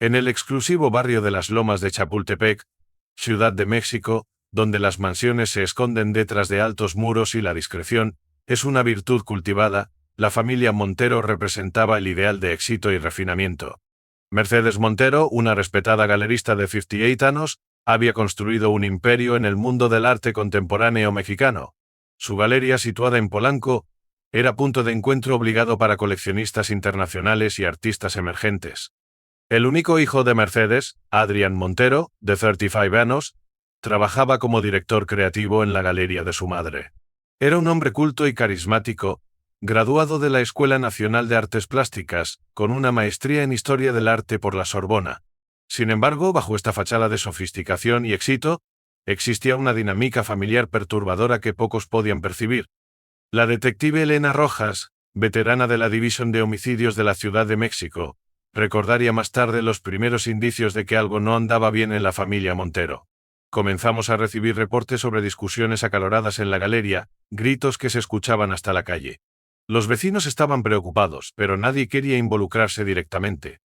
En el exclusivo barrio de las Lomas de Chapultepec, Ciudad de México, donde las mansiones se esconden detrás de altos muros y la discreción es una virtud cultivada, la familia Montero representaba el ideal de éxito y refinamiento. Mercedes Montero, una respetada galerista de 58 años, había construido un imperio en el mundo del arte contemporáneo mexicano. Su galería, situada en Polanco, era punto de encuentro obligado para coleccionistas internacionales y artistas emergentes. El único hijo de Mercedes, Adrián Montero, de 35 años, trabajaba como director creativo en la galería de su madre. Era un hombre culto y carismático, graduado de la Escuela Nacional de Artes Plásticas, con una maestría en Historia del Arte por la Sorbona. Sin embargo, bajo esta fachada de sofisticación y éxito, existía una dinámica familiar perturbadora que pocos podían percibir. La detective Elena Rojas, veterana de la División de Homicidios de la Ciudad de México, recordaría más tarde los primeros indicios de que algo no andaba bien en la familia Montero. Comenzamos a recibir reportes sobre discusiones acaloradas en la galería, gritos que se escuchaban hasta la calle. Los vecinos estaban preocupados, pero nadie quería involucrarse directamente.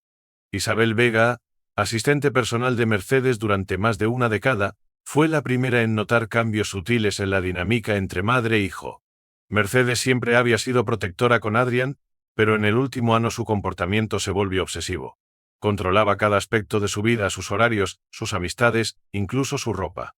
Isabel Vega, asistente personal de Mercedes durante más de una década, fue la primera en notar cambios sutiles en la dinámica entre madre e hijo. Mercedes siempre había sido protectora con Adrián, pero en el último año su comportamiento se volvió obsesivo. Controlaba cada aspecto de su vida, sus horarios, sus amistades, incluso su ropa.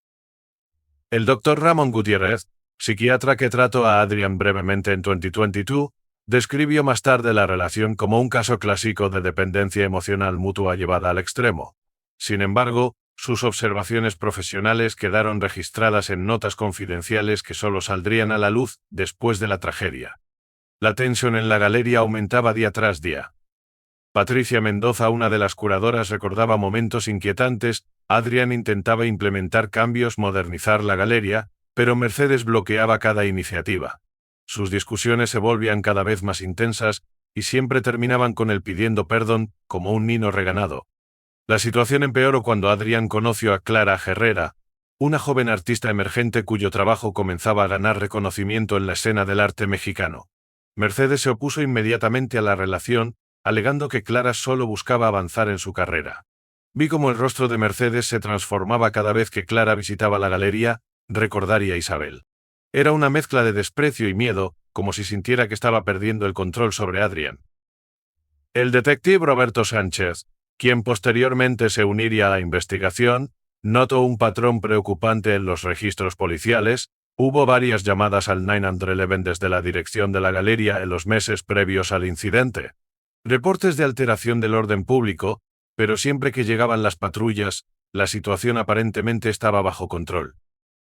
El Dr. Ramón Gutiérrez, psiquiatra que trató a Adrián brevemente en 2022, describió más tarde la relación como un caso clásico de dependencia emocional mutua llevada al extremo. Sin embargo, sus observaciones profesionales quedaron registradas en notas confidenciales que solo saldrían a la luz después de la tragedia. La tensión en la galería aumentaba día tras día. Patricia Mendoza, una de las curadoras, recordaba momentos inquietantes. Adrián intentaba implementar cambios, modernizar la galería, pero Mercedes bloqueaba cada iniciativa. Sus discusiones se volvían cada vez más intensas, y siempre terminaban con él pidiendo perdón, como un niño regañado. La situación empeoró cuando Adrián conoció a Clara Herrera, una joven artista emergente cuyo trabajo comenzaba a ganar reconocimiento en la escena del arte mexicano. Mercedes se opuso inmediatamente a la relación, alegando que Clara solo buscaba avanzar en su carrera. Vi cómo el rostro de Mercedes se transformaba cada vez que Clara visitaba la galería, recordaría Isabel. Era una mezcla de desprecio y miedo, como si sintiera que estaba perdiendo el control sobre Adrián. El detective Roberto Sánchez, quien posteriormente se uniría a la investigación, notó un patrón preocupante en los registros policiales. Hubo varias llamadas al 911 desde la dirección de la galería en los meses previos al incidente. Reportes de alteración del orden público, pero siempre que llegaban las patrullas, la situación aparentemente estaba bajo control.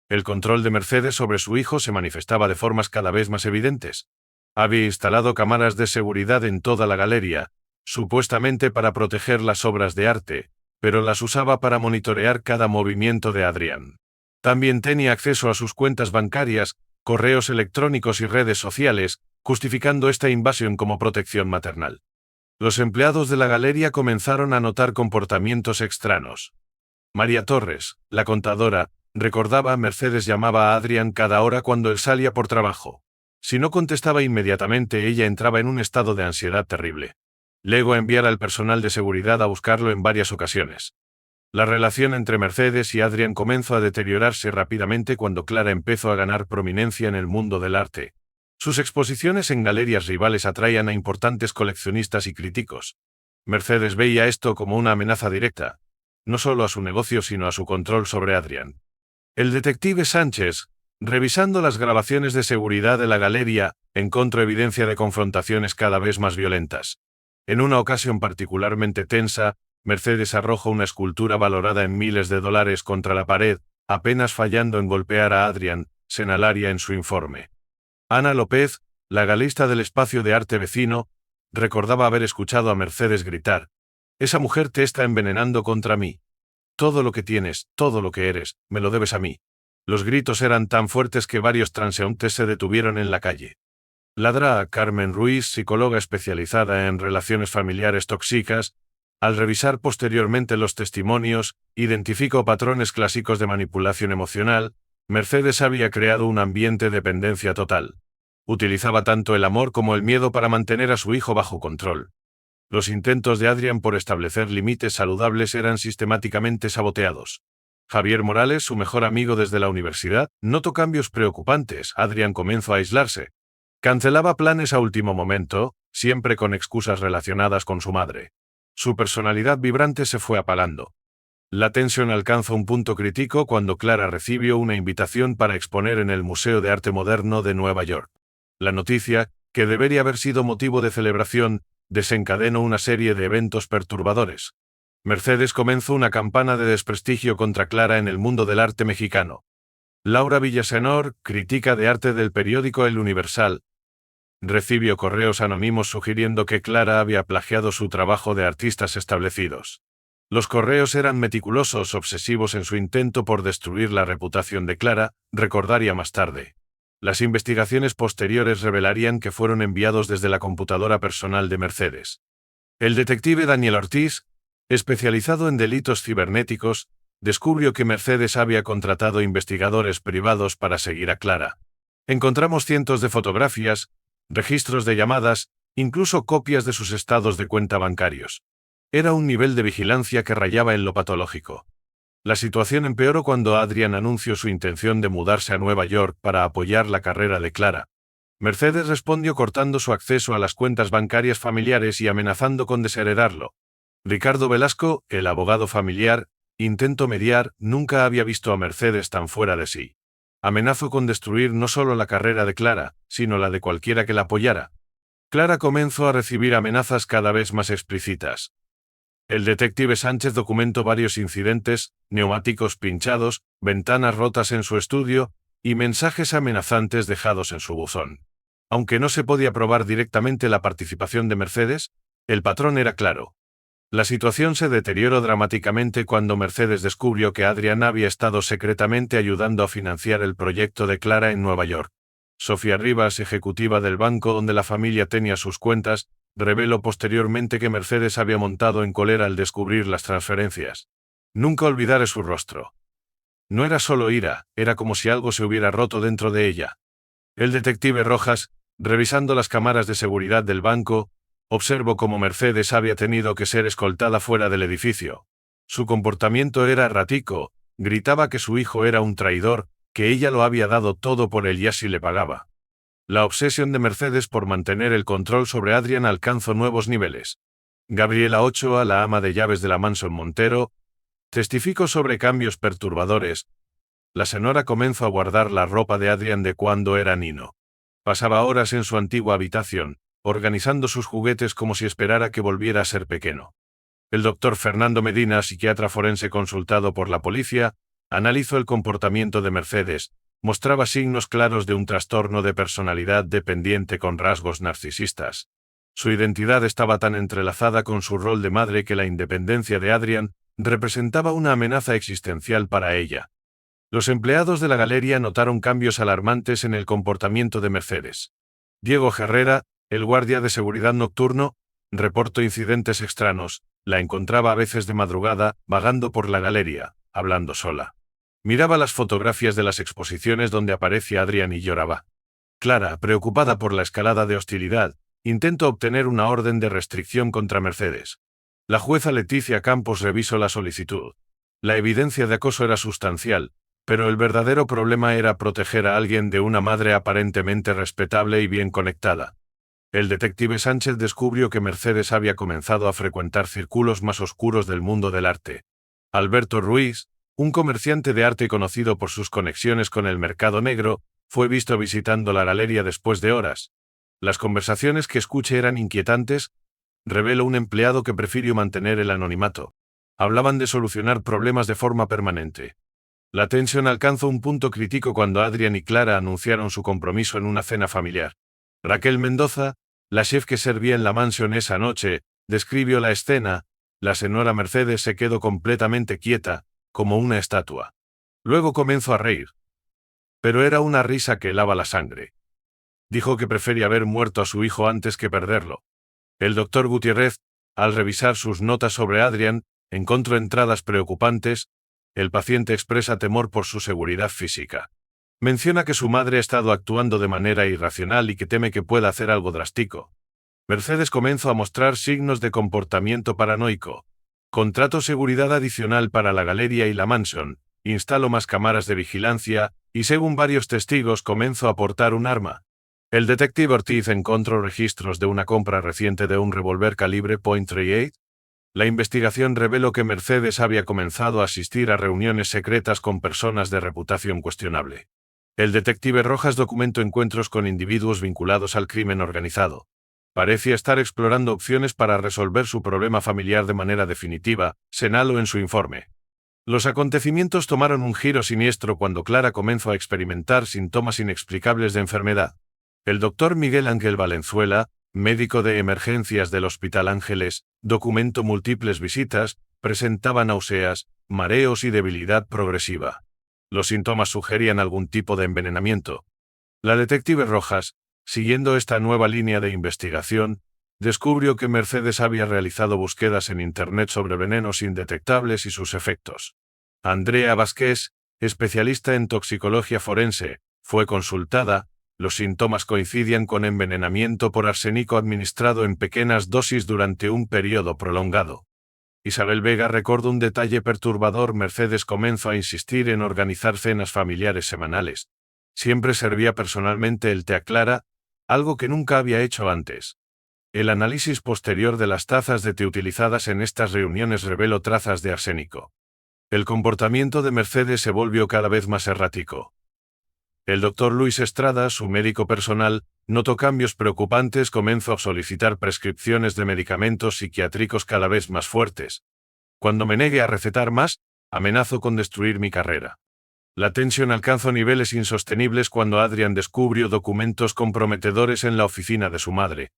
El control de Mercedes sobre su hijo se manifestaba de formas cada vez más evidentes. Había instalado cámaras de seguridad en toda la galería, supuestamente para proteger las obras de arte, pero las usaba para monitorear cada movimiento de Adrián. También tenía acceso a sus cuentas bancarias, correos electrónicos y redes sociales, justificando esta invasión como protección maternal. Los empleados de la galería comenzaron a notar comportamientos extraños. María Torres, la contadora, recordaba: Mercedes llamaba a Adrián cada hora cuando él salía por trabajo. Si no contestaba inmediatamente, ella entraba en un estado de ansiedad terrible. Luego enviara al personal de seguridad a buscarlo en varias ocasiones. La relación entre Mercedes y Adrián comenzó a deteriorarse rápidamente cuando Clara empezó a ganar prominencia en el mundo del arte. Sus exposiciones en galerías rivales atraían a importantes coleccionistas y críticos. Mercedes veía esto como una amenaza directa, no solo a su negocio sino a su control sobre Adrián. El detective Sánchez, revisando las grabaciones de seguridad de la galería, encontró evidencia de confrontaciones cada vez más violentas. En una ocasión particularmente tensa, Mercedes arrojó una escultura valorada en miles de dólares contra la pared, apenas fallando en golpear a Adrián, señalaría en su informe. Ana López, la galerista del espacio de arte vecino, recordaba haber escuchado a Mercedes gritar: «Esa mujer te está envenenando contra mí. Todo lo que tienes, todo lo que eres, me lo debes a mí». Los gritos eran tan fuertes que varios transeúntes se detuvieron en la calle. Ladra Carmen Ruiz, psicóloga especializada en relaciones familiares tóxicas, al revisar posteriormente los testimonios, identificó patrones clásicos de manipulación emocional. Mercedes había creado un ambiente de dependencia total. Utilizaba tanto el amor como el miedo para mantener a su hijo bajo control. Los intentos de Adrián por establecer límites saludables eran sistemáticamente saboteados. Javier Morales, su mejor amigo desde la universidad, notó cambios preocupantes. Adrián comenzó a aislarse. Cancelaba planes a último momento, siempre con excusas relacionadas con su madre. Su personalidad vibrante se fue apagando. La tensión alcanzó un punto crítico cuando Clara recibió una invitación para exponer en el Museo de Arte Moderno de Nueva York. La noticia, que debería haber sido motivo de celebración, desencadenó una serie de eventos perturbadores. Mercedes comenzó una campaña de desprestigio contra Clara en el mundo del arte mexicano. Laura Villasenor, crítica de arte del periódico El Universal, recibió correos anónimos sugiriendo que Clara había plagiado su trabajo de artistas establecidos. Los correos eran meticulosos, obsesivos en su intento por destruir la reputación de Clara, recordaría más tarde. Las investigaciones posteriores revelarían que fueron enviados desde la computadora personal de Mercedes. El detective Daniel Ortiz, especializado en delitos cibernéticos, descubrió que Mercedes había contratado investigadores privados para seguir a Clara. Encontramos cientos de fotografías, registros de llamadas, incluso copias de sus estados de cuenta bancarios. Era un nivel de vigilancia que rayaba en lo patológico. La situación empeoró cuando Adrián anunció su intención de mudarse a Nueva York para apoyar la carrera de Clara. Mercedes respondió cortando su acceso a las cuentas bancarias familiares y amenazando con desheredarlo. Ricardo Velasco, el abogado familiar, intentó mediar, nunca había visto a Mercedes tan fuera de sí. Amenazó con destruir no solo la carrera de Clara, sino la de cualquiera que la apoyara. Clara comenzó a recibir amenazas cada vez más explícitas. El detective Sánchez documentó varios incidentes, neumáticos pinchados, ventanas rotas en su estudio, y mensajes amenazantes dejados en su buzón. Aunque no se podía probar directamente la participación de Mercedes, el patrón era claro. La situación se deterioró dramáticamente cuando Mercedes descubrió que Adrián había estado secretamente ayudando a financiar el proyecto de Clara en Nueva York. Sofía Rivas, ejecutiva del banco donde la familia tenía sus cuentas, reveló posteriormente que Mercedes había montado en cólera al descubrir las transferencias. Nunca olvidaré su rostro. No era solo ira, era como si algo se hubiera roto dentro de ella. El detective Rojas, revisando las cámaras de seguridad del banco, observó cómo Mercedes había tenido que ser escoltada fuera del edificio. Su comportamiento era errático, gritaba que su hijo era un traidor, que ella lo había dado todo por él y así le pagaba. La obsesión de Mercedes por mantener el control sobre Adrián alcanzó nuevos niveles. Gabriela Ochoa, la ama de llaves de la Mansión Montero, testificó sobre cambios perturbadores. La señora comenzó a guardar la ropa de Adrián de cuando era niño. Pasaba horas en su antigua habitación, organizando sus juguetes como si esperara que volviera a ser pequeño. El doctor Fernando Medina, psiquiatra forense consultado por la policía, analizó el comportamiento de Mercedes. Mostraba signos claros de un trastorno de personalidad dependiente con rasgos narcisistas. Su identidad estaba tan entrelazada con su rol de madre que la independencia de Adrián representaba una amenaza existencial para ella. Los empleados de la galería notaron cambios alarmantes en el comportamiento de Mercedes. Diego Herrera, el guardia de seguridad nocturno, reportó incidentes extraños. La encontraba a veces de madrugada, vagando por la galería, hablando sola. Miraba las fotografías de las exposiciones donde aparecía Adrián y lloraba. Clara, preocupada por la escalada de hostilidad, intentó obtener una orden de restricción contra Mercedes. La jueza Leticia Campos revisó la solicitud. La evidencia de acoso era sustancial, pero el verdadero problema era proteger a alguien de una madre aparentemente respetable y bien conectada. El detective Sánchez descubrió que Mercedes había comenzado a frecuentar círculos más oscuros del mundo del arte. Alberto Ruiz, un comerciante de arte conocido por sus conexiones con el mercado negro, fue visto visitando la galería después de horas. Las conversaciones que escuché eran inquietantes, reveló un empleado que prefirió mantener el anonimato. Hablaban de solucionar problemas de forma permanente. La tensión alcanzó un punto crítico cuando Adrián y Clara anunciaron su compromiso en una cena familiar. Raquel Mendoza, la chef que servía en la mansión esa noche, describió la escena. La señora Mercedes se quedó completamente quieta, como una estatua. Luego comenzó a reír. Pero era una risa que helaba la sangre. Dijo que prefería haber muerto a su hijo antes que perderlo. El doctor Gutiérrez, al revisar sus notas sobre Adrián, encontró entradas preocupantes. El paciente expresa temor por su seguridad física. Menciona que su madre ha estado actuando de manera irracional y que teme que pueda hacer algo drástico. Mercedes comenzó a mostrar signos de comportamiento paranoico. Contrato seguridad adicional para la galería y la mansión, instaló más cámaras de vigilancia, y según varios testigos comenzó a portar un arma. El detective Ortiz encontró registros de una compra reciente de un revólver calibre .38. La investigación reveló que Mercedes había comenzado a asistir a reuniones secretas con personas de reputación cuestionable. El detective Rojas documentó encuentros con individuos vinculados al crimen organizado. Parecía estar explorando opciones para resolver su problema familiar de manera definitiva, señaló en su informe. Los acontecimientos tomaron un giro siniestro cuando Clara comenzó a experimentar síntomas inexplicables de enfermedad. El doctor Miguel Ángel Valenzuela, médico de emergencias del Hospital Ángeles, documentó múltiples visitas, presentaba náuseas, mareos y debilidad progresiva. Los síntomas sugerían algún tipo de envenenamiento. La detective Rojas, siguiendo esta nueva línea de investigación, descubrió que Mercedes había realizado búsquedas en Internet sobre venenos indetectables y sus efectos. Andrea Vázquez, especialista en toxicología forense, fue consultada. Los síntomas coincidían con envenenamiento por arsénico administrado en pequeñas dosis durante un periodo prolongado. Isabel Vega recordó un detalle perturbador. Mercedes comenzó a insistir en organizar cenas familiares semanales. Siempre servía personalmente el té a Clara, algo que nunca había hecho antes. El análisis posterior de las tazas de té utilizadas en estas reuniones reveló trazas de arsénico. El comportamiento de Mercedes se volvió cada vez más errático. El doctor Luis Estrada, su médico personal, notó cambios preocupantes. Comenzó a solicitar prescripciones de medicamentos psiquiátricos cada vez más fuertes. Cuando me negué a recetar más, amenazó con destruir mi carrera. La tensión alcanzó niveles insostenibles cuando Adrian descubrió documentos comprometedores en la oficina de su madre.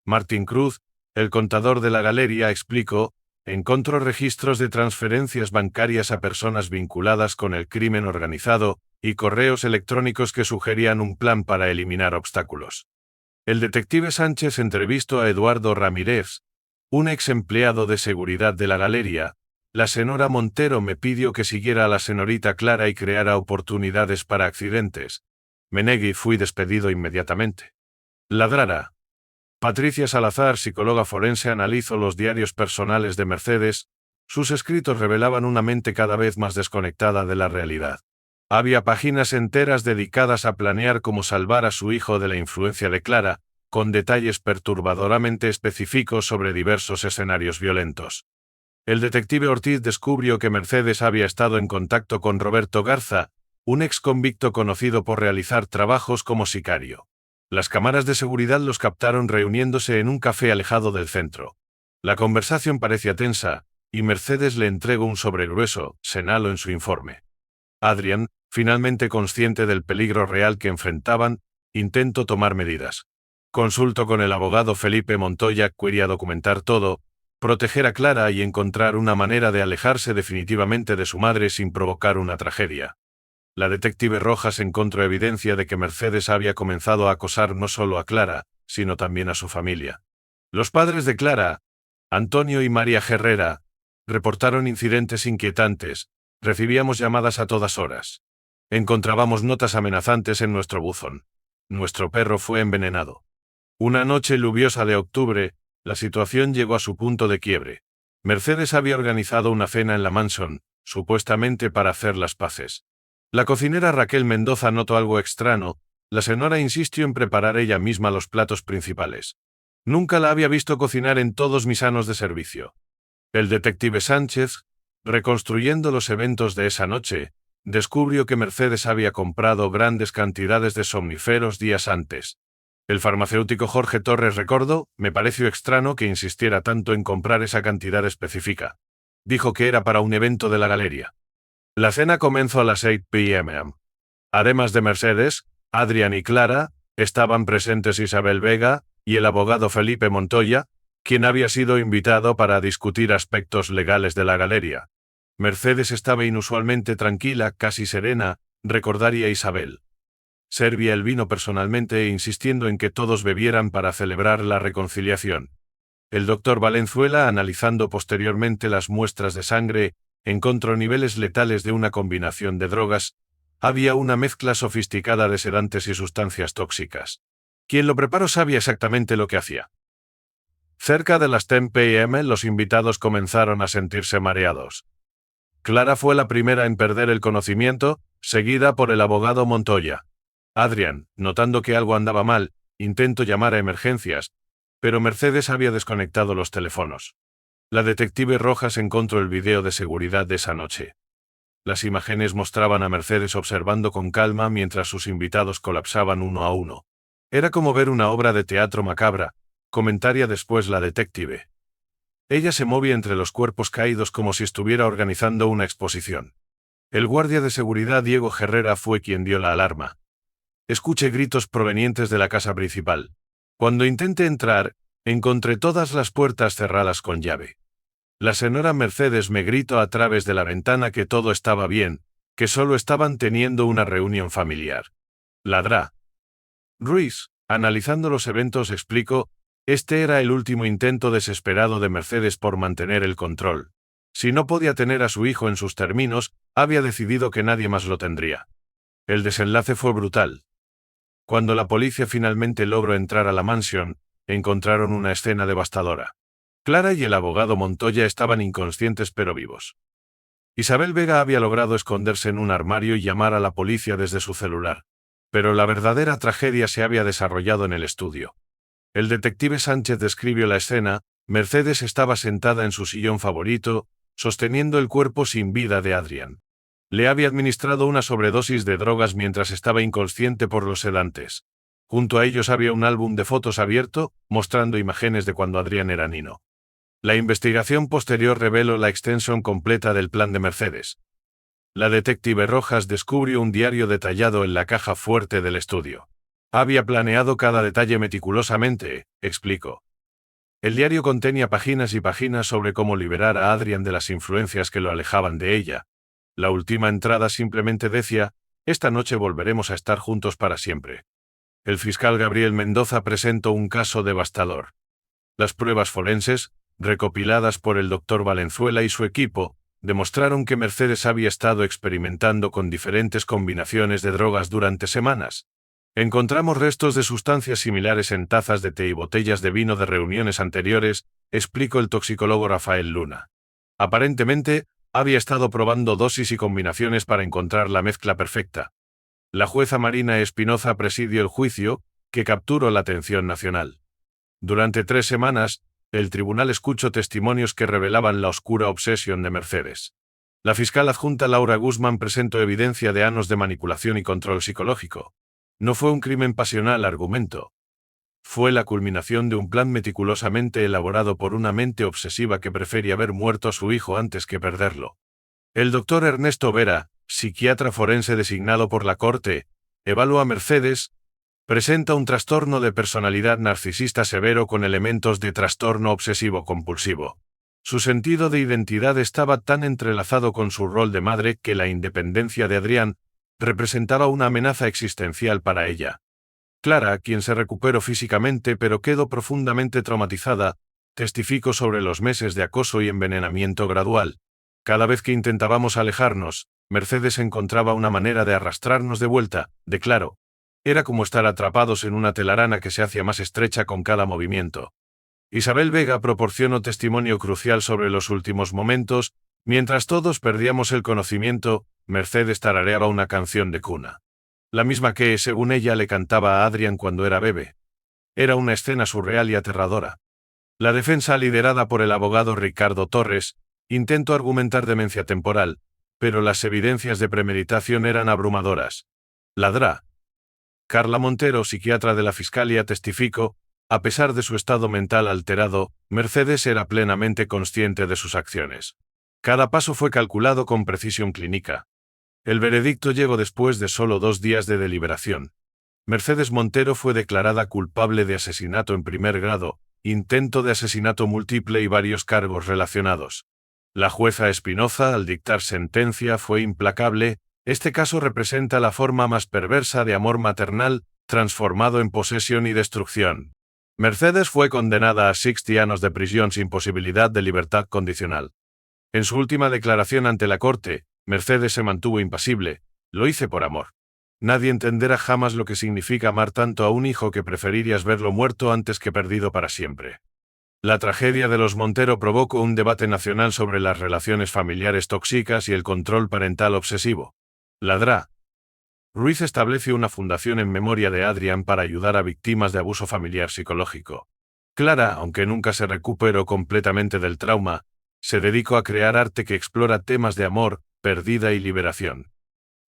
Martín Cruz, el contador de la galería, explicó: encontró registros de transferencias bancarias a personas vinculadas con el crimen organizado y correos electrónicos que sugerían un plan para eliminar obstáculos. El detective Sánchez entrevistó a Eduardo Ramírez, un ex empleado de seguridad de la galería. La señora Montero me pidió que siguiera a la señorita Clara y creara oportunidades para accidentes. Me negué y fui despedido inmediatamente. Ladrara. Patricia Salazar, psicóloga forense, analizó los diarios personales de Mercedes. Sus escritos revelaban una mente cada vez más desconectada de la realidad. Había páginas enteras dedicadas a planear cómo salvar a su hijo de la influencia de Clara, con detalles perturbadoramente específicos sobre diversos escenarios violentos. El detective Ortiz descubrió que Mercedes había estado en contacto con Roberto Garza, un ex convicto conocido por realizar trabajos como sicario. Las cámaras de seguridad los captaron reuniéndose en un café alejado del centro. La conversación parecía tensa, y Mercedes le entregó un sobre grueso, señaló en su informe. Adrian, finalmente consciente del peligro real que enfrentaban, intentó tomar medidas. Consultó con el abogado Felipe Montoya. Quería documentar todo, proteger a Clara y encontrar una manera de alejarse definitivamente de su madre sin provocar una tragedia. La detective Rojas encontró evidencia de que Mercedes había comenzado a acosar no solo a Clara, sino también a su familia. Los padres de Clara, Antonio y María Herrera, reportaron incidentes inquietantes. Recibíamos llamadas a todas horas. Encontrábamos notas amenazantes en nuestro buzón. Nuestro perro fue envenenado. Una noche lluviosa de octubre, la situación llegó a su punto de quiebre. Mercedes había organizado una cena en la mansión, supuestamente para hacer las paces. La cocinera Raquel Mendoza notó algo extraño. La señora insistió en preparar ella misma los platos principales. Nunca la había visto cocinar en todos mis años de servicio. El detective Sánchez, reconstruyendo los eventos de esa noche, descubrió que Mercedes había comprado grandes cantidades de somníferos días antes. El farmacéutico Jorge Torres recordó: me pareció extraño que insistiera tanto en comprar esa cantidad específica. Dijo que era para un evento de la galería. La cena comenzó a las 8 p.m. Además de Mercedes, Adrian y Clara, estaban presentes Isabel Vega y el abogado Felipe Montoya, quien había sido invitado para discutir aspectos legales de la galería. Mercedes estaba inusualmente tranquila, casi serena, recordaría Isabel. Servía el vino personalmente, insistiendo en que todos bebieran para celebrar la reconciliación. El doctor Valenzuela, analizando posteriormente las muestras de sangre, encontró niveles letales de una combinación de drogas. Había una mezcla sofisticada de sedantes y sustancias tóxicas. Quien lo preparó sabía exactamente lo que hacía. Cerca de las 10 p.m. los invitados comenzaron a sentirse mareados. Clara fue la primera en perder el conocimiento, seguida por el abogado Montoya. Adrian, notando que algo andaba mal, intentó llamar a emergencias, pero Mercedes había desconectado los teléfonos. La detective Rojas encontró el video de seguridad de esa noche. Las imágenes mostraban a Mercedes observando con calma mientras sus invitados colapsaban uno a uno. Era como ver una obra de teatro macabra, comentaría después la detective. Ella se movía entre los cuerpos caídos como si estuviera organizando una exposición. El guardia de seguridad Diego Herrera fue quien dio la alarma. Escuché gritos provenientes de la casa principal. Cuando intenté entrar, encontré todas las puertas cerradas con llave. La señora Mercedes me gritó a través de la ventana que todo estaba bien, que solo estaban teniendo una reunión familiar. Ladrá. Ruiz, analizando los eventos, explicó, este era el último intento desesperado de Mercedes por mantener el control. Si no podía tener a su hijo en sus términos, había decidido que nadie más lo tendría. El desenlace fue brutal. Cuando la policía finalmente logró entrar a la mansión, encontraron una escena devastadora. Clara y el abogado Montoya estaban inconscientes pero vivos. Isabel Vega había logrado esconderse en un armario y llamar a la policía desde su celular. Pero la verdadera tragedia se había desarrollado en el estudio. El detective Sánchez describió la escena. Mercedes estaba sentada en su sillón favorito, sosteniendo el cuerpo sin vida de Adrian. Le había administrado una sobredosis de drogas mientras estaba inconsciente por los sedantes. Junto a ellos había un álbum de fotos abierto, mostrando imágenes de cuando Adrian era niño. La investigación posterior reveló la extensión completa del plan de Mercedes. La detective Rojas descubrió un diario detallado en la caja fuerte del estudio. Había planeado cada detalle meticulosamente, explicó. El diario contenía páginas y páginas sobre cómo liberar a Adrian de las influencias que lo alejaban de ella. La última entrada simplemente decía, esta noche volveremos a estar juntos para siempre. El fiscal Gabriel Mendoza presentó un caso devastador. Las pruebas forenses, recopiladas por el Dr. Valenzuela y su equipo, demostraron que Mercedes había estado experimentando con diferentes combinaciones de drogas durante semanas. Encontramos restos de sustancias similares en tazas de té y botellas de vino de reuniones anteriores, explicó el toxicólogo Rafael Luna. Aparentemente, había estado probando dosis y combinaciones para encontrar la mezcla perfecta. La jueza Marina Espinoza presidió el juicio, que capturó la atención nacional. Durante 3 semanas, el tribunal escuchó testimonios que revelaban la oscura obsesión de Mercedes. La fiscal adjunta Laura Guzmán presentó evidencia de años de manipulación y control psicológico. No fue un crimen pasional, argumentó. Fue la culminación de un plan meticulosamente elaborado por una mente obsesiva que prefería ver muerto a su hijo antes que perderlo. El doctor Ernesto Vera, psiquiatra forense designado por la Corte, evalúa a Mercedes, presenta un trastorno de personalidad narcisista severo con elementos de trastorno obsesivo-compulsivo. Su sentido de identidad estaba tan entrelazado con su rol de madre que la independencia de Adrián representaba una amenaza existencial para ella. Clara, quien se recuperó físicamente pero quedó profundamente traumatizada, testificó sobre los meses de acoso y envenenamiento gradual. Cada vez que intentábamos alejarnos, Mercedes encontraba una manera de arrastrarnos de vuelta, declaró. Era como estar atrapados en una telaraña que se hacía más estrecha con cada movimiento. Isabel Vega proporcionó testimonio crucial sobre los últimos momentos. Mientras todos perdíamos el conocimiento, Mercedes tarareaba una canción de cuna. La misma que, según ella, le cantaba a Adrian cuando era bebé. Era una escena surreal y aterradora. La defensa, liderada por el abogado Ricardo Torres, intentó argumentar demencia temporal, pero las evidencias de premeditación eran abrumadoras. Ladrá. Carla Montero, psiquiatra de la Fiscalía, testificó, a pesar de su estado mental alterado, Mercedes era plenamente consciente de sus acciones. Cada paso fue calculado con precisión clínica. El veredicto llegó después de solo 2 días de deliberación. Mercedes Montero fue declarada culpable de asesinato en primer grado, intento de asesinato múltiple y varios cargos relacionados. La jueza Espinoza, al dictar sentencia, fue implacable. Este caso representa la forma más perversa de amor maternal, transformado en posesión y destrucción. Mercedes fue condenada a 60 años de prisión sin posibilidad de libertad condicional. En su última declaración ante la corte, Mercedes se mantuvo impasible. Lo hice por amor. Nadie entenderá jamás lo que significa amar tanto a un hijo que preferirías verlo muerto antes que perdido para siempre. La tragedia de los Montero provocó un debate nacional sobre las relaciones familiares tóxicas y el control parental obsesivo. La Dra. Ruiz establece una fundación en memoria de Adrián para ayudar a víctimas de abuso familiar psicológico. Clara, aunque nunca se recuperó completamente del trauma, se dedicó a crear arte que explora temas de amor, pérdida y liberación.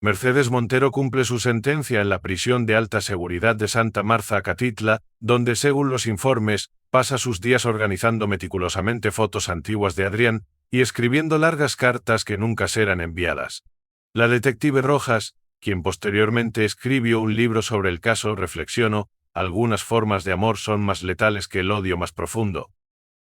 Mercedes Montero cumple su sentencia en la prisión de alta seguridad de Santa Marta Catitla, donde, según los informes, pasa sus días organizando meticulosamente fotos antiguas de Adrián y escribiendo largas cartas que nunca serán enviadas. La detective Rojas, quien posteriormente escribió un libro sobre el caso, reflexionó: algunas formas de amor son más letales que el odio más profundo.